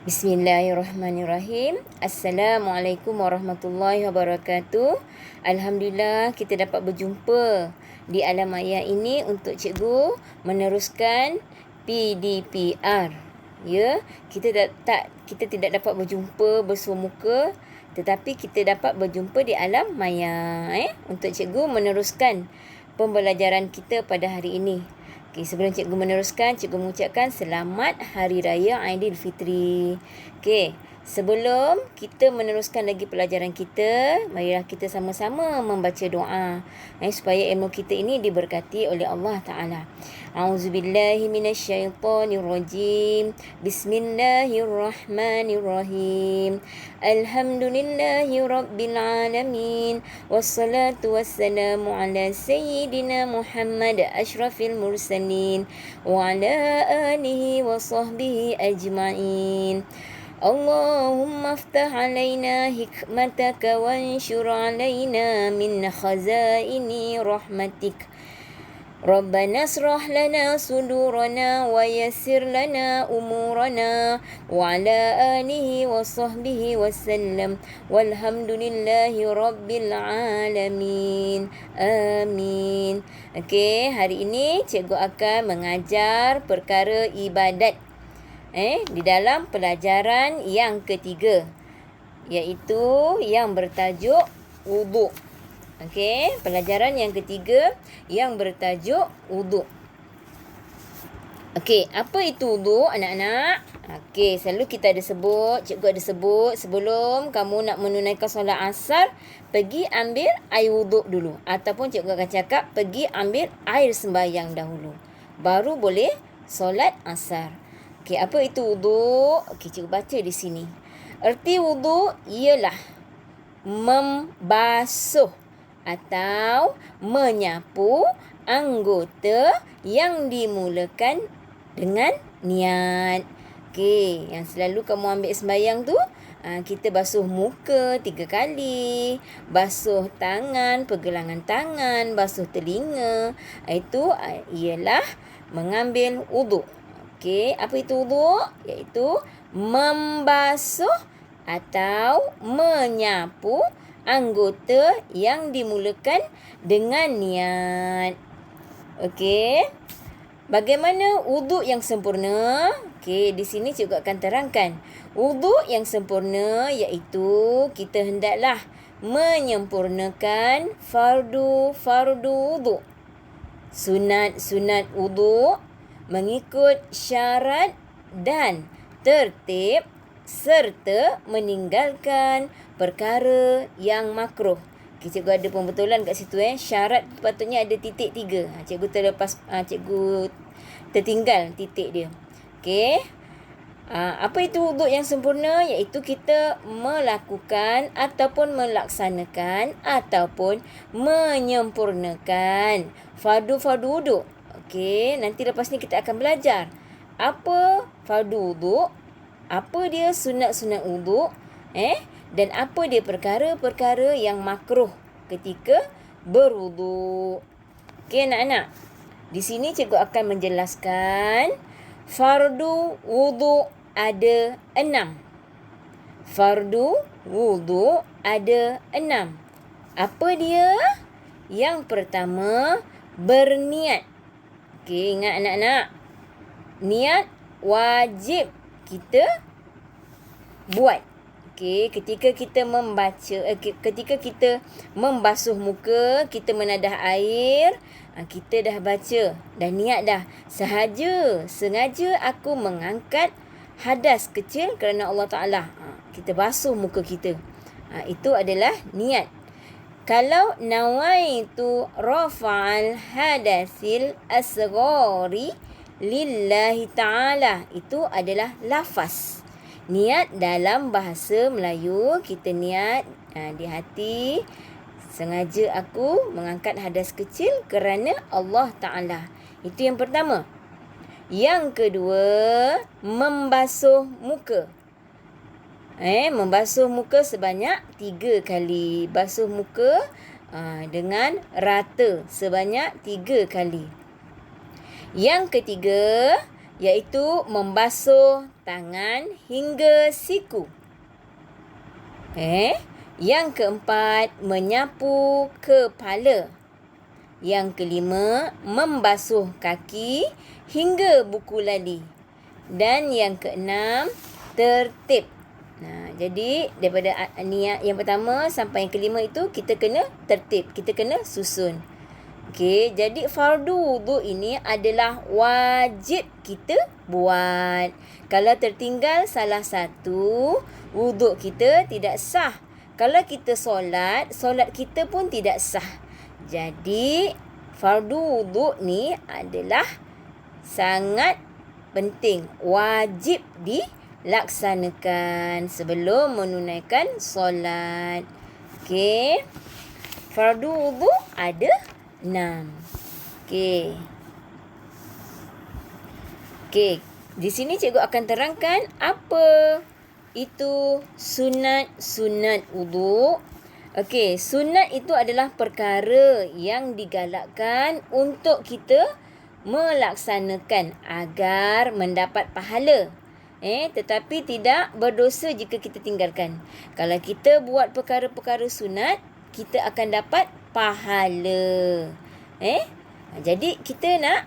Bismillahirrahmanirrahim. Assalamualaikum warahmatullahi wabarakatuh. Alhamdulillah kita dapat berjumpa di alam maya ini untuk cikgu meneruskan PDPR. Ya, kita tidak dapat berjumpa bersua muka, tetapi kita dapat berjumpa di alam maya untuk cikgu meneruskan pembelajaran kita pada hari ini. Okay, sebelum cikgu meneruskan, cikgu mengucapkan selamat Hari Raya Aidilfitri. Okey, sebelum kita meneruskan lagi pelajaran kita, marilah kita sama-sama membaca doa supaya ilmu kita ini diberkati oleh Allah Ta'ala. A'udzubillahi minasyaitonirrajim. Bismillahirrahmanirrahim. Alhamdulillahi rabbil alamin. Wassalatu wassalamu ala sayyidina Muhammad asyrafil mursalin wa ala alihi wa sahbihi ajma'in. Allahumma aftah alaina hikmataka wanshur alaina min khazaini rahmatik. Rabbana asrah lana sudurana wa yassir lana umurana wa ala alihi wa sahbihi wasallam walhamdulillahi rabbil alamin. Amin. Okey, hari ini cikgu akan mengajar perkara ibadat di dalam pelajaran yang ketiga, iaitu yang bertajuk wuduk. Okey, pelajaran yang ketiga yang bertajuk wuduk. Okey, apa itu wuduk anak-anak? Okey, selalu kita cikgu ada sebut sebelum kamu nak menunaikan solat asar, pergi ambil air wuduk dulu. Ataupun cikgu akan cakap, pergi ambil air sembahyang dahulu, baru boleh solat asar. Okey, apa itu wuduk? Okey, cikgu baca di sini. Erti wuduk ialah membasuh atau menyapu anggota yang dimulakan dengan niat. Okey, yang selalu kamu ambil sembahyang tu, kita basuh muka 3 kali, basuh tangan, pergelangan tangan, basuh telinga. Itu ialah mengambil wuduk. Okey, apa itu wuduk? Iaitu membasuh atau menyapu anggota yang dimulakan dengan niat. Okey. Bagaimana wuduk yang sempurna? Okey, di sini cikgu akan terangkan. Wuduk yang sempurna iaitu kita hendaklah menyempurnakan fardu wuduk, sunat wuduk mengikut syarat dan tertib, serta meninggalkan perkara yang makruh. Okay, cikgu ada pembetulan kat situ. Syarat patutnya ada titik 3. Cikgu tertinggal titik dia. Okey. Apa itu wuduk yang sempurna? Iaitu kita melakukan ataupun melaksanakan ataupun menyempurnakan fardu wuduk. Okey, nanti lepas ni kita akan belajar apa fardu wuduk, apa dia sunat wuduk, dan apa dia perkara-perkara yang makruh ketika berwuduk. Okey anak-anak, di sini cikgu akan menjelaskan fardu wuduk ada 6. Fardu wuduk ada 6. Apa dia? Yang pertama, berniat. Okey, ingat anak-anak, niat wajib kita buat. Okey, ketika kita ketika kita membasuh muka, kita menadah air, kita dah baca, dah niat dah. Sengaja aku mengangkat hadas kecil kerana Allah Ta'ala. Kita basuh muka kita. Itu adalah niat. Kalau nawaitu rafa'al hadasil asghari lillahi ta'ala, itu adalah lafaz. Niat dalam bahasa Melayu, kita niat di hati, sengaja aku mengangkat hadas kecil kerana Allah Ta'ala. Itu yang pertama. Yang kedua, membasuh muka. Membasuh muka sebanyak 3 kali. Basuh muka dengan rata sebanyak 3 kali. Yang ketiga, iaitu membasuh tangan hingga siku. Yang keempat, menyapu kepala. Yang kelima, membasuh kaki hingga buku lali. Dan yang keenam, tertib. Jadi daripada niat yang pertama sampai yang kelima itu kita kena tertib, kita kena susun. Okey, jadi fardu wuduk ini adalah wajib kita buat. Kalau tertinggal salah satu, wuduk kita tidak sah. Kalau kita solat kita pun tidak sah. Jadi fardu wuduk ni adalah sangat penting, wajib dilaksanakan sebelum menunaikan solat. Okey. Fardu wuduk ada 6. Okey. Di sini cikgu akan terangkan apa itu sunat wuduk. Okey, sunat itu adalah perkara yang digalakkan untuk kita melaksanakan agar mendapat pahala. Tetapi tidak berdosa jika kita tinggalkan. Kalau kita buat perkara-perkara sunat, kita akan dapat pahala. Jadi kita nak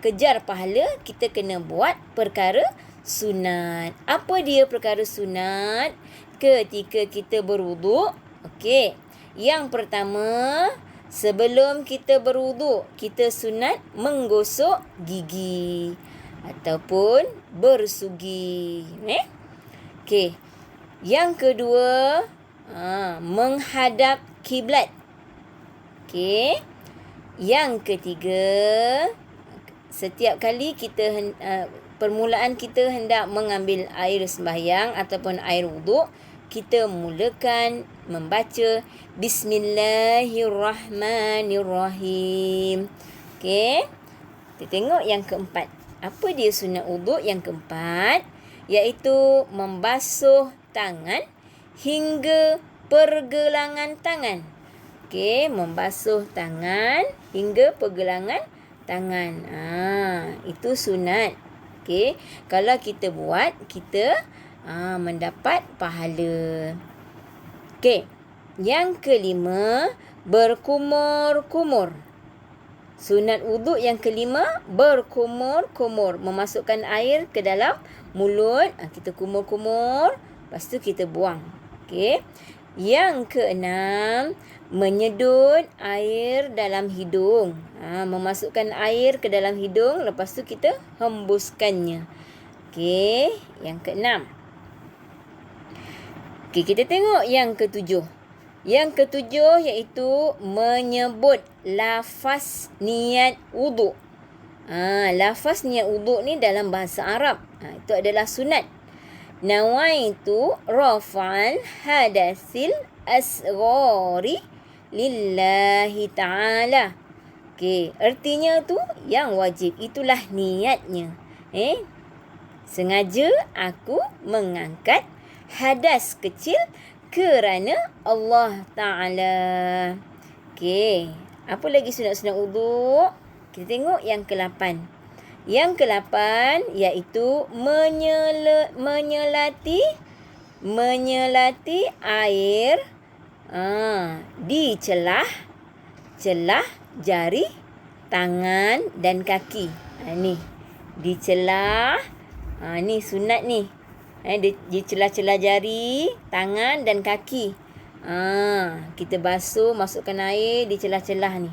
kejar pahala, kita kena buat perkara sunat. Apa dia perkara sunat ketika kita berwuduk? Okey. Yang pertama, sebelum kita berwuduk, kita sunat menggosok gigi ataupun bersugi. Okey. Yang kedua, menghadap kiblat. Okey. Yang ketiga, setiap kali kita permulaan kita hendak mengambil air sembahyang ataupun air wuduk, kita mulakan membaca Bismillahirrahmanirrahim. Okey. Kita tengok yang keempat. Apa dia sunat wuduk yang keempat? Iaitu membasuh tangan hingga pergelangan tangan. Okey, membasuh tangan hingga pergelangan tangan. Itu sunat. Okey, kalau kita buat, kita mendapat pahala. Okey, yang kelima, berkumur-kumur. Sunat wuduk yang kelima, berkumur-kumur. Memasukkan air ke dalam mulut. Kita kumur-kumur. Lepas tu kita buang. Okey. Yang keenam, menyedut air dalam hidung. Memasukkan air ke dalam hidung. Lepas tu kita hembuskannya. Okey. Yang keenam. Okey, kita tengok yang ketujuh. Yang ketujuh iaitu menyebut lafaz niat wuduk. Lafaz niat wuduk ni dalam bahasa Arab. Itu adalah sunat. Nawaitu rafa'al hadasil asghari lillahi ta'ala. Okey, artinya tu yang wajib. Itulah niatnya. Sengaja aku mengangkat hadas kecil kerana Allah Ta'ala. Okey. Apa lagi sunat-sunat wuduk? Kita tengok yang ke-8. Yang ke-8 iaitu menyelati air di celah jari tangan dan kaki. Ni di celah. Ni sunat ni. Di celah-celah jari, tangan dan kaki. Kita basuh, masukkan air di celah-celah ni.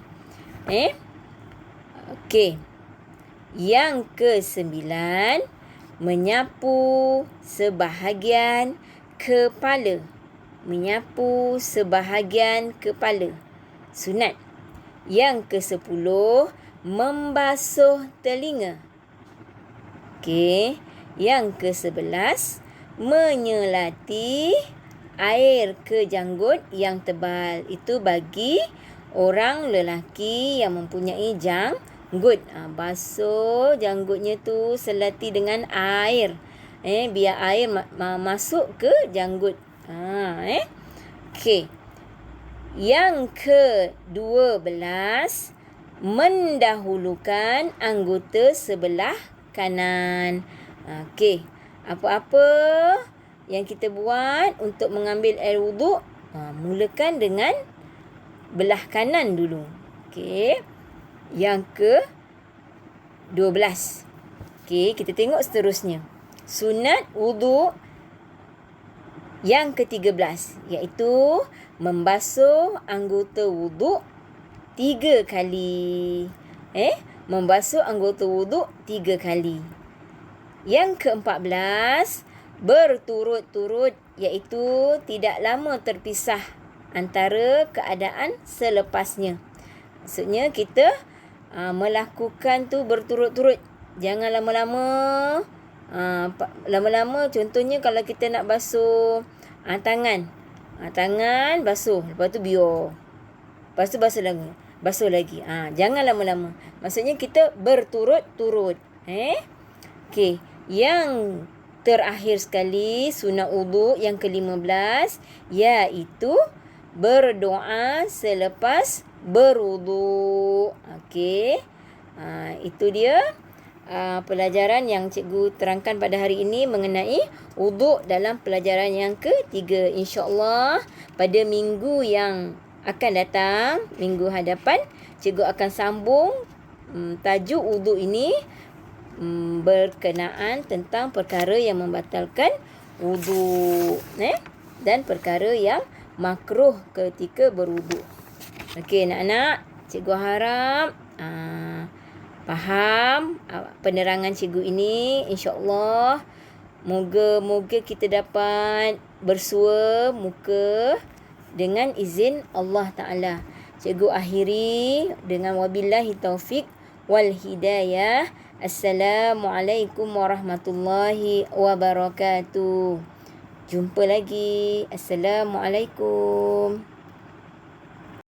Okey. Yang ke-9, menyapu sebahagian kepala. Menyapu sebahagian kepala. Sunat. Yang ke-10, membasuh telinga. Okey. Yang ke-11, menyelati air ke janggut yang tebal. Itu bagi orang lelaki yang mempunyai janggut. Basuh janggutnya tu, selati dengan air. Biar air masuk ke janggut. Okey. Yang ke-12, mendahulukan anggota sebelah kanan. Okey. Apa-apa yang kita buat untuk mengambil air wuduk, mulakan dengan belah kanan dulu. Okey. Yang ke-12. Okey, kita tengok seterusnya. Sunat wuduk yang ke-13, iaitu membasuh anggota wuduk 3 kali. Membasuh anggota wuduk 3 kali. Yang ke-14, berturut-turut, iaitu tidak lama terpisah antara keadaan selepasnya. Maksudnya kita melakukan tu berturut-turut. Jangan lama-lama. Lama-lama, contohnya kalau kita nak basuh tangan. Tangan basuh, lepas tu biar. Lepas tu basuh lagi. Jangan lama-lama. Maksudnya kita berturut-turut. Okey. Yang terakhir sekali, sunat wuduk yang ke-15, iaitu berdoa selepas berwuduk. Okey. Itu dia pelajaran yang cikgu terangkan pada hari ini mengenai wuduk dalam pelajaran yang ke-3. InsyaAllah pada minggu yang akan datang, minggu hadapan, cikgu akan sambung tajuk wuduk ini berkenaan tentang perkara yang membatalkan wuduk, dan perkara yang makruh ketika berwuduk. Okey, anak-anak, cikgu harap faham penerangan cikgu ini. InsyaAllah moga-moga kita dapat bersua muka dengan izin Allah Ta'ala. Cikgu akhiri dengan wabillahi taufik wal hidayah. Assalamualaikum warahmatullahi wabarakatuh. Jumpa lagi. Assalamualaikum.